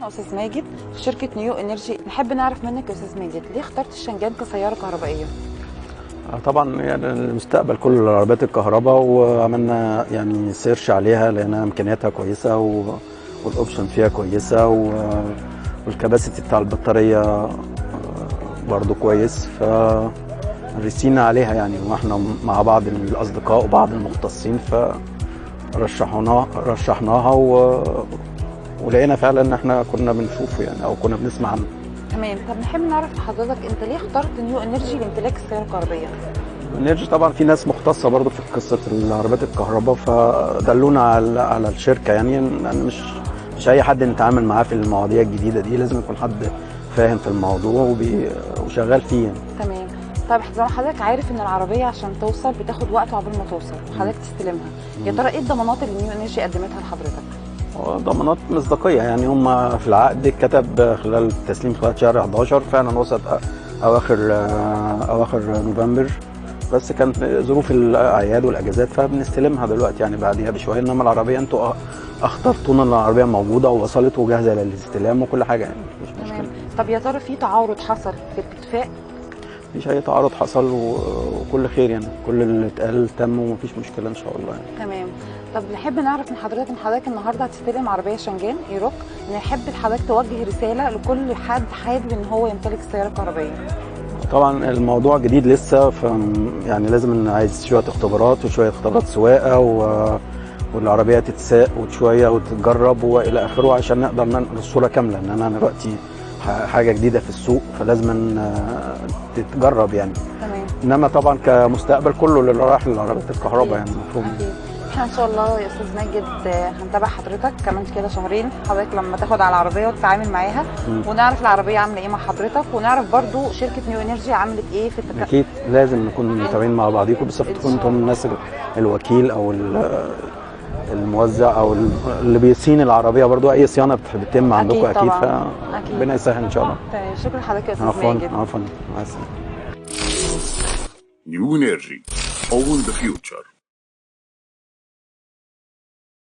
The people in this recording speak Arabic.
استاذ ماجد في شركه نيو انرجي، نحب نعرف منك يا استاذ ماجد ليه اخترت الشنجان كسياره كهربائيه؟ طبعا يعني المستقبل كل العربيات الكهرباء، وعملنا يعني سيرش عليها لانها امكانياتها كويسه والاوبشن فيها كويسه والكباسيتي بتاع البطاريه برضو كويس، فرسينا عليها يعني، واحنا مع بعض الاصدقاء وبعض المختصين رشحناها ولقينا فعلا ان احنا كنا بنشوفه يعني او كنا بنسمع عنه. تمام. طب نحب نعرف من حضرتك انت ليه اخترت نيو انرجي لامتلاك السياره الكهربائيه؟ انرجي طبعا في ناس مختصه برضو في قصه العربيات الكهرباء، فدلونا على الشركه يعني مش اي حد نتعامل معاه في المواضيع الجديده دي، لازم يكون حد فاهم في الموضوع وشغال فيه يعني. تمام. طيب زي ما حضرتك عارف ان العربيه عشان توصل بتاخد وقت عقبال ما توصل وحضرتك تستلمها، يا ترى ايه الضمانات اللي نيو انرجي قدمتها لحضرتك؟ ضمانات مصداقيه يعني، هم في العقد كتب خلال التسليم خلال شهر 11، فعلا وصلت اواخر نوفمبر، بس كانت ظروف الاعياد والاجازات فبنستلمها دلوقتي يعني بعديها بشويه، انما العربيه انتوا اخترتونا ان العربيه موجوده ووصلت وجاهزه للاستلام وكل حاجه يعني مش مشكله. طب يا ترى في تعارض حصل في الاتفاق؟ مفيش اي تعارض حصل وكل خير يعني، كل اللي اتقال تم ومفيش مشكله ان شاء الله يعني. تمام. طب نحب نعرف من حضرتك ان حضرتك النهارده هتستلم عربيه شنجان ايروك، نحب حضرتك توجه رساله لكل حد حابب ان هو يمتلك السياره الكهربائيه. طبعا الموضوع جديد لسه، يعني لازم عايز شويه اختبارات وشويه اختبارات سواقه والعربيه تتساق وشويه وتتجرب والى اخره عشان نقدر ننقل الصوره كامله، ان انا دلوقتي حاجه جديده في السوق فلازم تتجرب يعني. تمام. انما طبعا كمستقبل كله اللي رايح للعربيات الكهرباء يعني المفروض. احنا ان شاء الله يا استاذ ماجد هنتابع حضرتك كمان كده شهرين، حضرتك لما تاخد على العربيه وتتعامل معاها ونعرف العربيه عامله ايه مع حضرتك، ونعرف برضو شركه نيو انرجي عملت ايه في اكيد لازم نكون متابعين مع بعضيكم بصفتكم انتم الناس الوكيل او الموزع او اللي بيصين العربيه، برضو اي صيانه بتتم عندكم اكيد فربنا يسهل ان شاء الله. تمام. شكرا لحضرتك يا استاذ ماجد. عفوا مع السلامه. New Energy. Own the future.